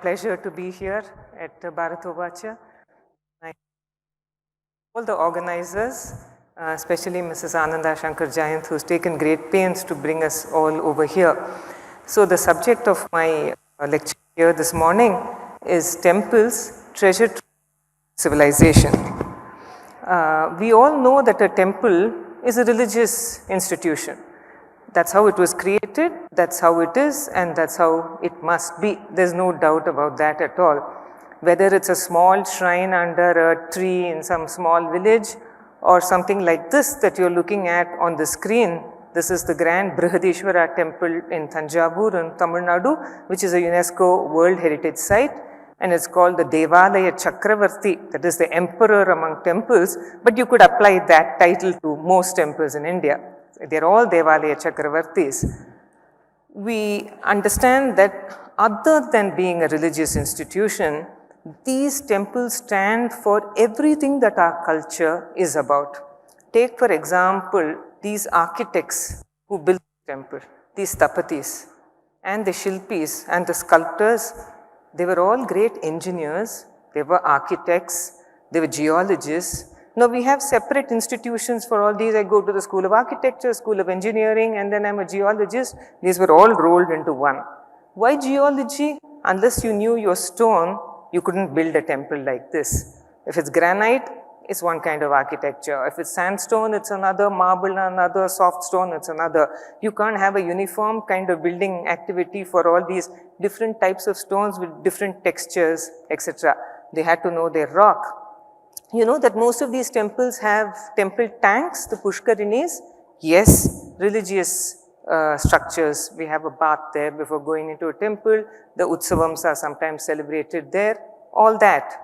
pleasure to be here at Bhārata Uvāca. All the organizers, especially Mrs. Ananda Shankar Jayant, who's taken great pains to bring us all over here. So the subject of my lecture here this morning is Temples, Treasure Civilization. We all know that a temple is a religious institution. That's how it was created, that's how it is, and that's how it must be. There's no doubt about that at all. Whether it's a small shrine under a tree in some small village or something like this that you're looking at on the screen, this is the grand Brihadishwara temple in Thanjavur in Tamil Nadu, which is a UNESCO World Heritage Site, and it's called the Devalaya Chakravarti, that is the emperor among temples, but you could apply that title to most temples in India. They're all Devalaya Chakravartis. We understand that other than being a religious institution, these temples stand for everything that our culture is about. Take for example, these architects who built the temple, these tapatis and the shilpis and the sculptors, they were all great engineers, they were architects, they were geologists. Now we have separate institutions for all these. I go to the School of Architecture, School of Engineering, and then I'm a geologist. These were all rolled into one. Why geology? Unless you knew your stone, you couldn't build a temple like this. If it's granite, it's one kind of architecture. If it's sandstone, it's another, marble another, soft stone, it's another. You can't have a uniform kind of building activity for all these different types of stones with different textures, etc. They had to know their rock. You know that most of these temples have temple tanks, the Pushkarinis. Yes, religious structures. We have a bath there before going into a temple. The Utsavams are sometimes celebrated there, all that.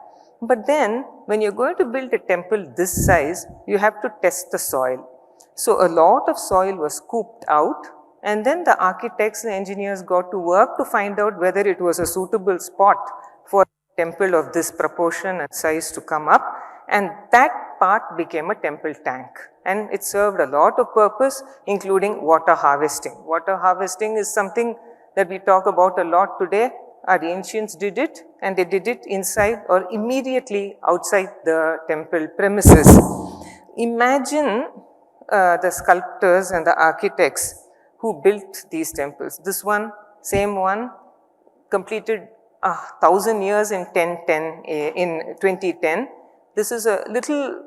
But then, when you're going to build a temple this size, you have to test the soil. So a lot of soil was scooped out, and then the architects and engineers got to work to find out whether it was a suitable spot for a temple of this proportion and size to come up. And that part became a temple tank, and it served a lot of purpose, including water harvesting. Water harvesting is something that we talk about a lot today. Our ancients did it, and they did it inside or immediately outside the temple premises. Imagine the sculptors and the architects who built these temples. This one, same one, completed 1,000 years in 2010. This is a little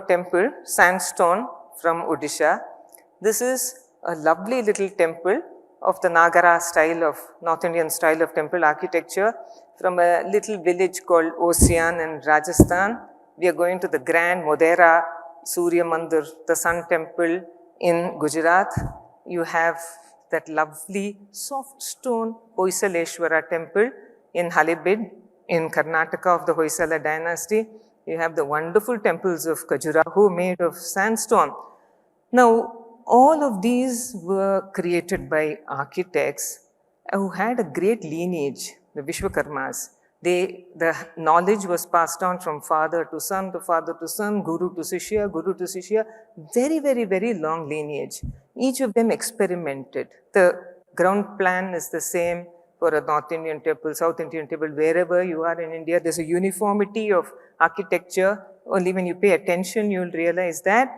temple, sandstone from Odisha. This is a lovely little temple of the Nagara style of, North Indian style of temple architecture from a little village called Osian in Rajasthan. We are going to the grand Modhera Surya Mandir, the sun temple in Gujarat. You have that lovely soft stone Hoysaleshwara temple in Halibid in Karnataka of the Hoysala dynasty. You have the wonderful temples of Khajuraho made of sandstone. Now, all of these were created by architects who had a great lineage, the Vishwakarmas. The knowledge was passed on from father to son, guru to shishya, very, very, very long lineage. Each of them experimented. The ground plan is the same for a North Indian temple, South Indian temple, wherever you are in India, there's a uniformity of architecture. Only when you pay attention, you'll realize that.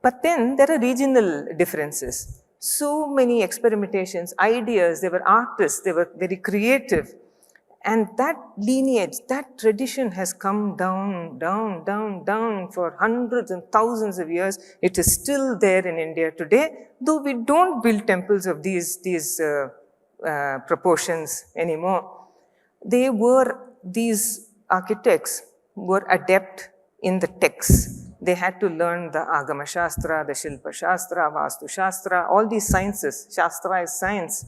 But then there are regional differences. So many experimentations, ideas, they were artists, they were very creative. And that lineage, that tradition has come down, down, down, down for hundreds and thousands of years. It is still there in India today, though we don't build temples of these proportions anymore. These architects were adept in the texts. They had to learn the Agama Shastra, the Shilpa Shastra, Vastu Shastra, all these sciences. Shastra is science.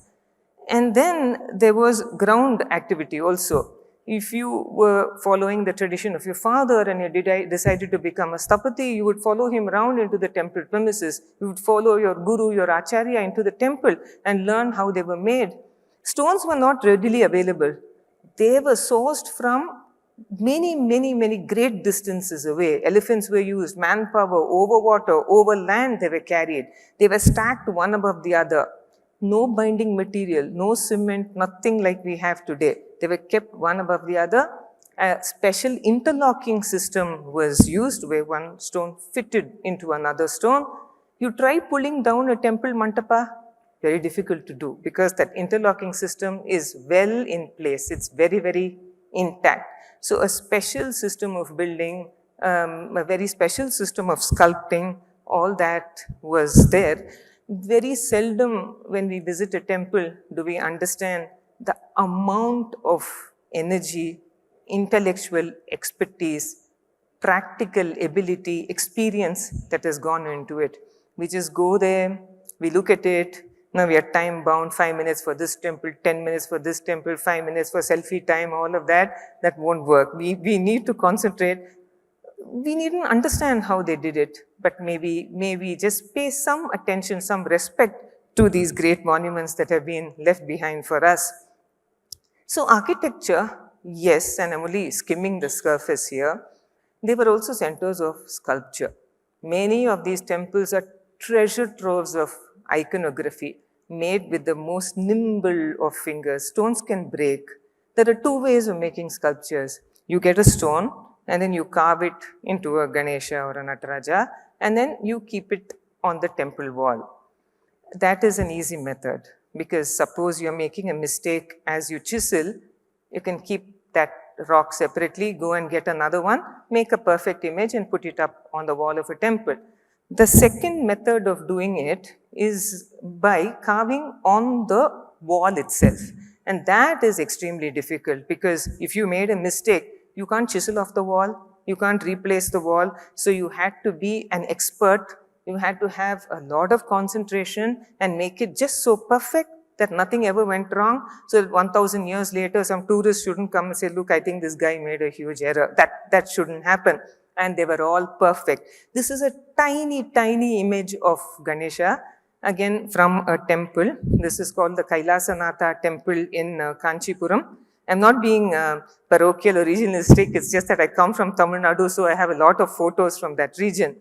And then there was ground activity also. If you were following the tradition of your father and you decided to become a stapati, you would follow him round into the temple premises. You would follow your guru, your acharya into the temple and learn how they were made. Stones were not readily available. They were sourced from many great distances away. Elephants were used, manpower, over water, over land they were carried. They were stacked one above the other. No binding material, no cement, nothing like we have today. They were kept one above the other. A special interlocking system was used where one stone fitted into another stone. You try pulling down a temple mantapa, very difficult to do because that interlocking system is well in place. It's very, very intact. So a special system of building, a very special system of sculpting, all that was there. Very seldom when we visit a temple do we understand the amount of energy, intellectual expertise, practical ability, experience that has gone into it. We just go there, we look at it. Now we are time bound, 5 minutes for this temple, 10 minutes for this temple, 5 minutes for selfie time, all of that. That won't work. We need to concentrate. We needn't understand how they did it, but maybe just pay some attention, some respect to these great monuments that have been left behind for us. So architecture, yes, and I'm only skimming the surface here, they were also centers of sculpture. Many of these temples are treasure troves of iconography made with the most nimble of fingers. Stones can break. There are two ways of making sculptures. You get a stone and then you carve it into a Ganesha or a Nataraja and then you keep it on the temple wall. That is an easy method because suppose you're making a mistake as you chisel, you can keep that rock separately, go and get another one, make a perfect image and put it up on the wall of a temple. The second method of doing it is by carving on the wall itself. And that is extremely difficult because if you made a mistake, you can't chisel off the wall, you can't replace the wall. So you had to be an expert, you had to have a lot of concentration and make it just so perfect that nothing ever went wrong. So 1,000 years later, some tourists shouldn't come and say, look, I think this guy made a huge error. That shouldn't happen. And they were all perfect. This is a tiny, tiny image of Ganesha, again from a temple. This is called the Kailasanatha temple in Kanchipuram. I'm not being parochial or regionalistic, it's just that I come from Tamil Nadu, so I have a lot of photos from that region.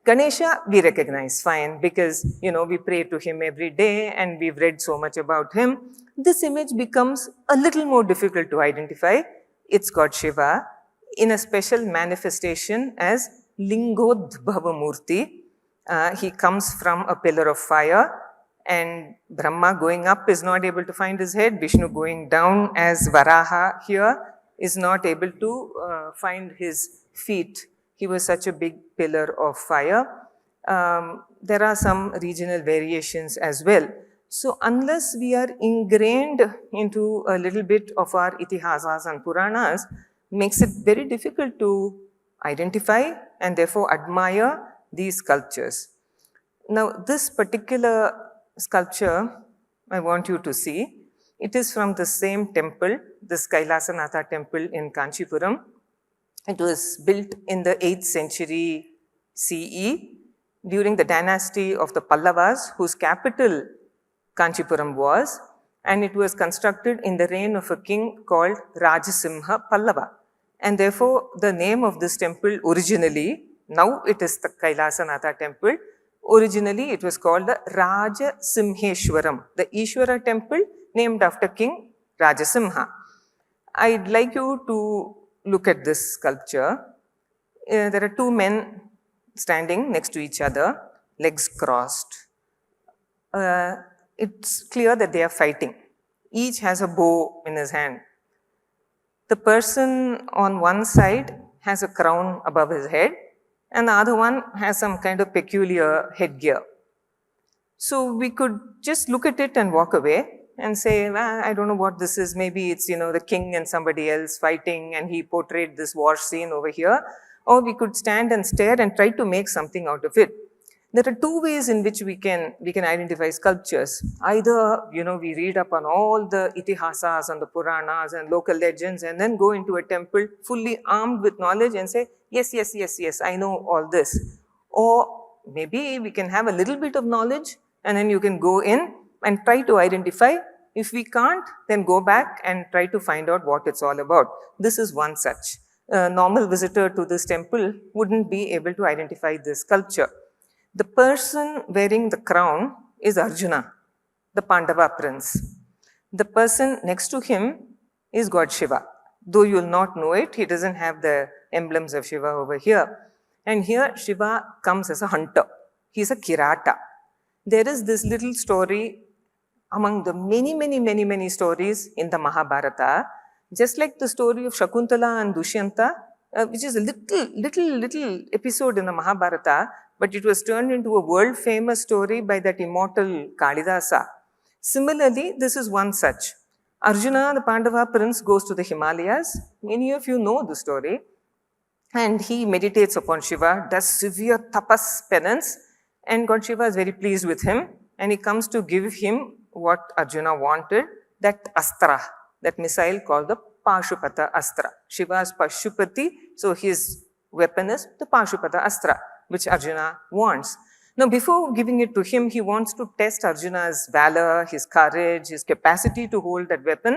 Ganesha, we recognize fine because, we pray to him every day and we've read so much about him. This image becomes a little more difficult to identify. It's got Shiva in a special manifestation as Lingodbhava Murti. He comes from a pillar of fire and Brahma going up is not able to find his head. Vishnu going down as Varaha here is not able to find his feet. He was such a big pillar of fire. There are some regional variations as well. So unless we are ingrained into a little bit of our itihasas and puranas, makes it very difficult to identify and therefore admire these sculptures. Now this particular sculpture I want you to see. It is from the same temple, this Kailasanatha temple in Kanchipuram. It was built in the 8th century CE during the dynasty of the Pallavas, whose capital Kanchipuram was, and it was constructed in the reign of a king called Rajasimha Pallava. And therefore, the name of this temple originally, now it is the Kailasanatha temple, originally it was called the Rajasimheshwaram, the Ishwara temple named after King Rajasimha. I'd like you to look at this sculpture. There are two men standing next to each other, legs crossed. It's clear that they are fighting. Each has a bow in his hand. The person on one side has a crown above his head and the other one has some kind of peculiar headgear. So we could just look at it and walk away and say, I don't know what this is. Maybe it's, the king and somebody else fighting and he portrayed this war scene over here. Or we could stand and stare and try to make something out of it. There are two ways in which we can identify sculptures. Either, we read up on all the itihasas and the Puranas and local legends and then go into a temple fully armed with knowledge and say, yes, I know all this. Or maybe we can have a little bit of knowledge and then you can go in and try to identify. If we can't, then go back and try to find out what it's all about. This is one such. A normal visitor to this temple wouldn't be able to identify this sculpture. The person wearing the crown is Arjuna, the Pandava prince. The person next to him is God Shiva. Though you will not know it, he doesn't have the emblems of Shiva over here. And here Shiva comes as a hunter. He is a Kirata. There is this little story among the many stories in the Mahabharata, just like the story of Shakuntala and Dushyanta, which is a little episode in the Mahabharata, but it was turned into a world famous story by that immortal Kalidasa. Similarly, this is one such. Arjuna, the Pandava prince, goes to the Himalayas. Many of you know the story. And he meditates upon Shiva, does severe tapas penance, and God Shiva is very pleased with him. And he comes to give him what Arjuna wanted, that astra, that missile called the Pashupata Astra. Shiva is Pashupati, so his weapon is the Pashupata Astra, which Arjuna wants. Now, before giving it to him, he wants to test Arjuna's valor, his courage, his capacity to hold that weapon.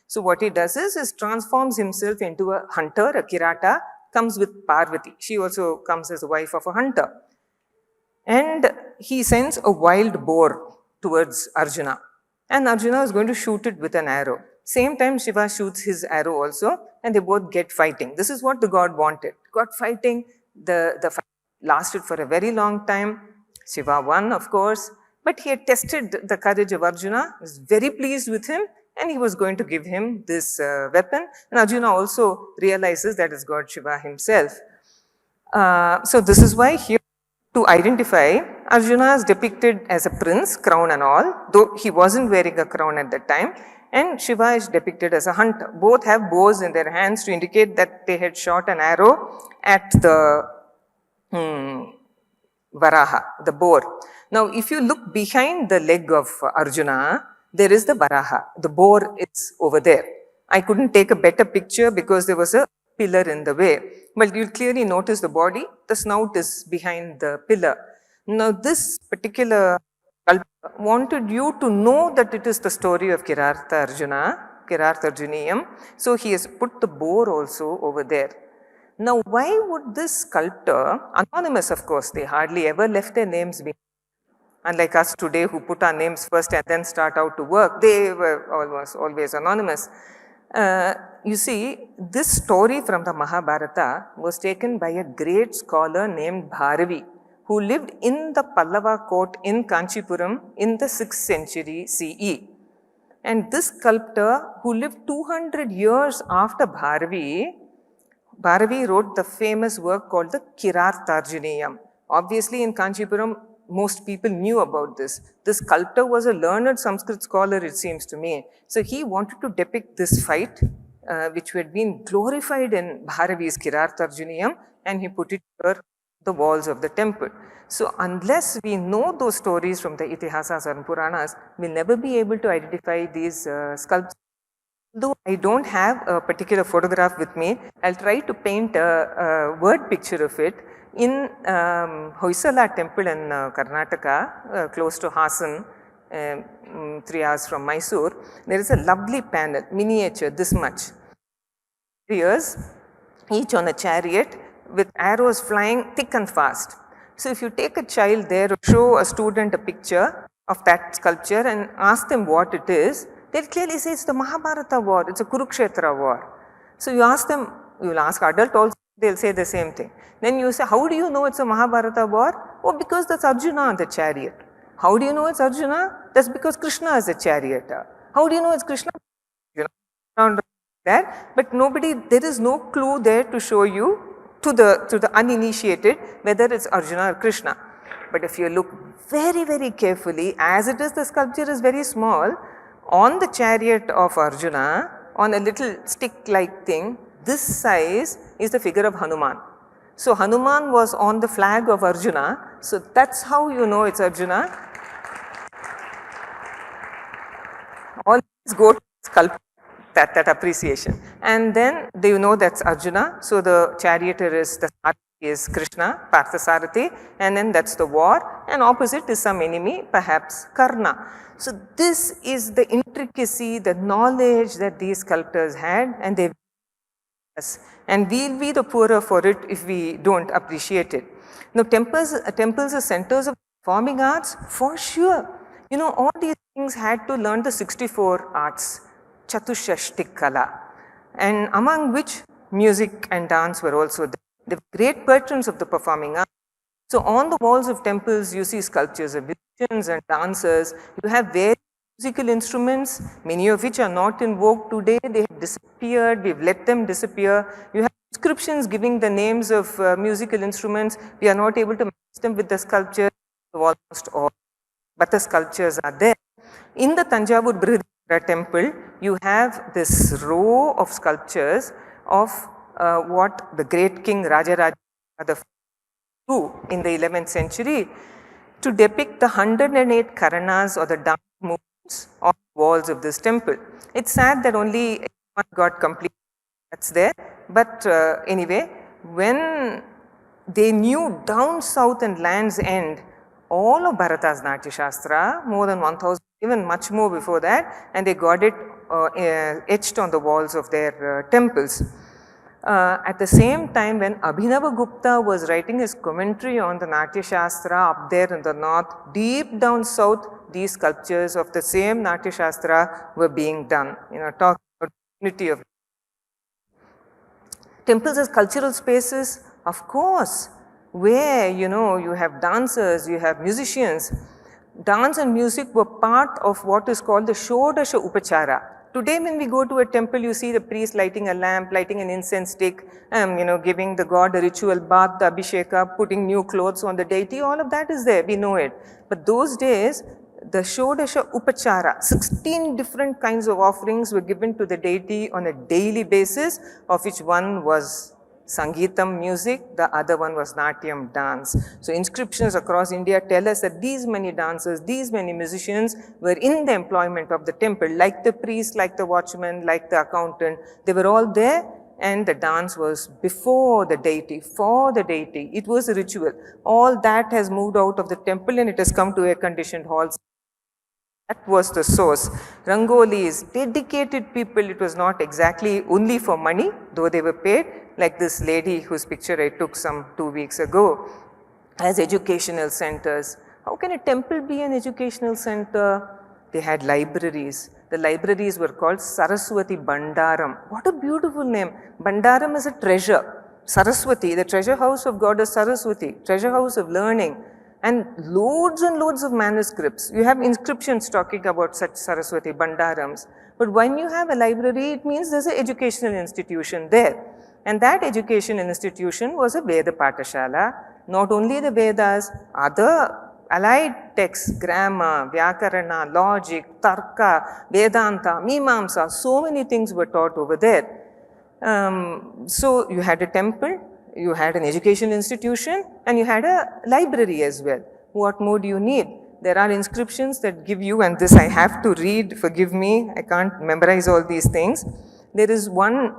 So, what he does is transforms himself into a hunter, a Kirata, comes with Parvati. She also comes as a wife of a hunter. And he sends a wild boar towards Arjuna. And Arjuna is going to shoot it with an arrow. Same time, Shiva shoots his arrow also, and they both get fighting. This is what the god wanted. God fighting, the fight lasted for a very long time. Shiva won, of course, but he had tested the courage of Arjuna, was very pleased with him, and he was going to give him this weapon. And Arjuna also realizes that it's God Shiva himself. So this is why here, to identify, Arjuna is depicted as a prince, crown and all, though he wasn't wearing a crown at that time, and Shiva is depicted as a hunter. Both have bows in their hands to indicate that they had shot an arrow at the Varaha, the boar. Now, if you look behind the leg of Arjuna, there is the Varaha. The boar is over there. I couldn't take a better picture because there was a pillar in the way. But you'll clearly notice the body, the snout is behind the pillar. Now, this particular sculptor wanted you to know that it is the story of Kirartha Arjuna, Kirartha Arjuniyam. So, he has put the boar also over there. Now, why would this sculptor, anonymous of course, they hardly ever left their names behind. Unlike us today who put our names first and then start out to work, they were always anonymous. You see, this story from the Mahabharata was taken by a great scholar named Bharavi, who lived in the Pallava court in Kanchipuram in the 6th century CE. And this sculptor, who lived 200 years after Bharavi wrote the famous work called the Kirartharjuniyam. Obviously, in Kanchipuram, most people knew about this. This sculptor was a learned Sanskrit scholar, it seems to me. So he wanted to depict this fight, which had been glorified in Bharavi's Kirartharjuniyam, and he put it over the walls of the temple. So unless we know those stories from the Itihasas and Puranas, we'll never be able to identify these sculptures. Though I don't have a particular photograph with me, I'll try to paint a word picture of it. In Hoysala temple in Karnataka, close to Hassan, 3 hours from Mysore, there is a lovely panel, miniature, this much. Warriors, each on a chariot with arrows flying thick and fast. So if you take a child there or show a student a picture of that sculpture and ask them what it is, they'll clearly say it's the Mahabharata war, it's a Kurukshetra war. So you ask them, you will ask adult also, they'll say the same thing. Then you say, how do you know it's a Mahabharata war? Oh, because that's Arjuna on the chariot. How do you know it's Arjuna? That's because Krishna is a charioteer. How do you know it's Krishna? That, but nobody, there is no clue there to show you to the uninitiated whether it's Arjuna or Krishna. But if you look very carefully, as it is, the sculpture is very small. On the chariot of Arjuna, on a little stick-like thing, this size is the figure of Hanuman. So Hanuman was on the flag of Arjuna, so that's how you know it's Arjuna. Always go to sculpture, that appreciation. And then do you know that's Arjuna, so the charioteer is, the Sarathi is Krishna, Parthasarathi, and then that's the war, and opposite is some enemy, perhaps Karna. So this is the intricacy, the knowledge that these sculptors had, and they and we'll be the poorer for it if we don't appreciate it. Now temples are centers of performing arts, for sure. You know, all these things had to learn the 64 arts, Chatushashti Kala. and among which music and dance were also there. They were great patrons of the performing arts. So on the walls of temples, you see sculptures of musicians and dancers. You have various musical instruments, many of which are not in vogue today. They have disappeared. We've let them disappear. You have inscriptions giving the names of musical instruments. We are not able to match them with the sculptures of almost all, but the sculptures are there. In the Tanjavur Brihadishwara temple, you have this row of sculptures of what the great king Rajaraja in the 11th century to depict the 108 karanas or the dance movements on the walls of this temple. It's sad that only one got complete, that's there, but anyway, when they knew down south and Land's End all of Bharata's Natya Shastra, more than 1000, even much more before that, and they got it etched on the walls of their temples. At the same time, when Abhinavagupta was writing his commentary on the Natya Shastra up there in the north, deep down south, these sculptures of the same Natya Shastra were being done. Talking about unity of temples as cultural spaces, of course, where you have dancers, you have musicians. Dance and music were part of what is called the Shodasha Upachara. Today when we go to a temple, you see the priest lighting a lamp, lighting an incense stick, giving the god a ritual bath, the abhisheka, putting new clothes on the deity, all of that is there, we know it. But those days, the Shodasha Upachara, 16 different kinds of offerings were given to the deity on a daily basis, of which one was Sangeetam, music, the other one was Natyam, dance. So inscriptions across India tell us that these many dancers, these many musicians were in the employment of the temple, like the priest, like the watchman, like the accountant. They were all there, and the dance was before the deity, for the deity. It was a ritual. All that has moved out of the temple and it has come to air-conditioned halls. That was the source. Rangolis, dedicated people, it was not exactly only for money, though they were paid, like this lady whose picture I took some 2 weeks ago, as educational centers. How can a temple be an educational center? They had libraries. The libraries were called Saraswati Bandaram. What a beautiful name. Bandaram is a treasure. Saraswati, the treasure house of goddess Saraswati, treasure house of learning. And loads of manuscripts. You have inscriptions talking about such Saraswati Bandarams. But when you have a library, it means there's an educational institution there. And that educational institution was a Veda Patashala. Not only the Vedas, other allied texts, grammar, Vyakarana, logic, Tarka, Vedanta, Mimamsa, so many things were taught over there. So you had a temple, you had an educational institution, and you had a library as well. What more do you need? There are inscriptions that give you, and this I have to read, forgive me, I can't memorize all these things. There is one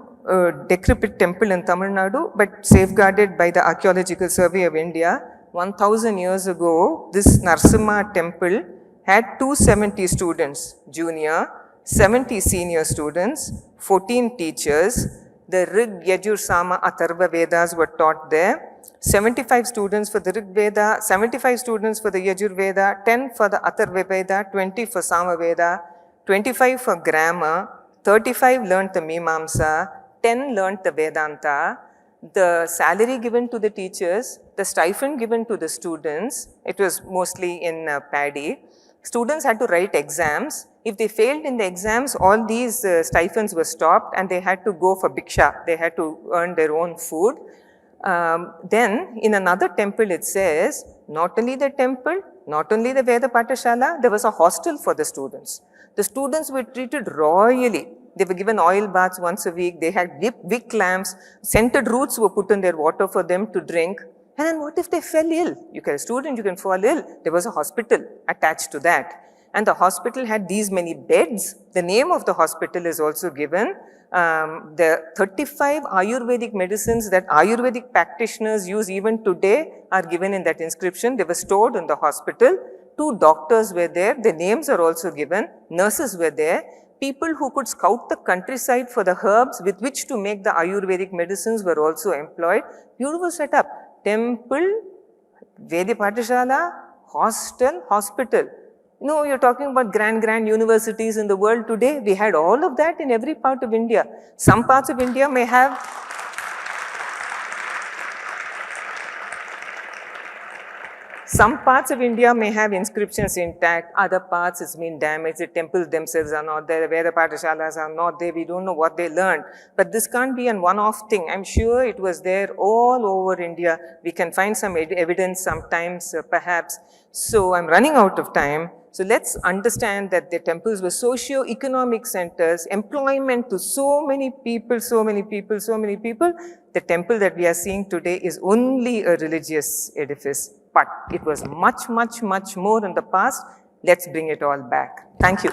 decrepit temple in Tamil Nadu, but safeguarded by the Archaeological Survey of India. 1000 years ago, this Narsimha temple had 270 students, junior, 70 senior students, 14 teachers. The Rig, Yajur, Sama, Atharva Vedas were taught there. 75 students for the Rig Veda, 75 students for the Yajur Veda, 10 for the Atharva Veda, 20 for Sama Veda, 25 for grammar, 35 learnt the Mimamsa, 10 learnt the Vedanta. The salary given to the teachers, the stipend given to the students, it was mostly in paddy. Students had to write exams. If they failed in the exams, all these stipends were stopped and they had to go for bhiksha. They had to earn their own food. Then in another temple it says, not only the temple, not only the Veda Patashala, there was a hostel for the students. The students were treated royally. They were given oil baths once a week. They had wick lamps. Scented roots were put in their water for them to drink. And then what if they fell ill? You can a student, you can fall ill. There was a hospital attached to that. And the hospital had these many beds. The name of the hospital is also given. The 35 Ayurvedic medicines that Ayurvedic practitioners use even today are given in that inscription. They were stored in the hospital. 2 doctors were there. Their names are also given. Nurses were there. People who could scout the countryside for the herbs with which to make the Ayurvedic medicines were also employed. Beautiful setup. Temple, Veda Patashala, hostel, hospital. No, you're talking about grand universities in the world today. We had all of that in every part of India. Some parts of India may have inscriptions intact, other parts it's been damaged, the temples themselves are not there, where the Pathashalas are not there, we don't know what they learned. But this can't be an one-off thing. I'm sure it was there all over India. We can find some evidence sometimes, perhaps. So I'm running out of time. So let's understand that the temples were socio-economic centers, employment to so many people. The temple that we are seeing today is only a religious edifice, but it was much more in the past. Let's bring it all back. Thank you.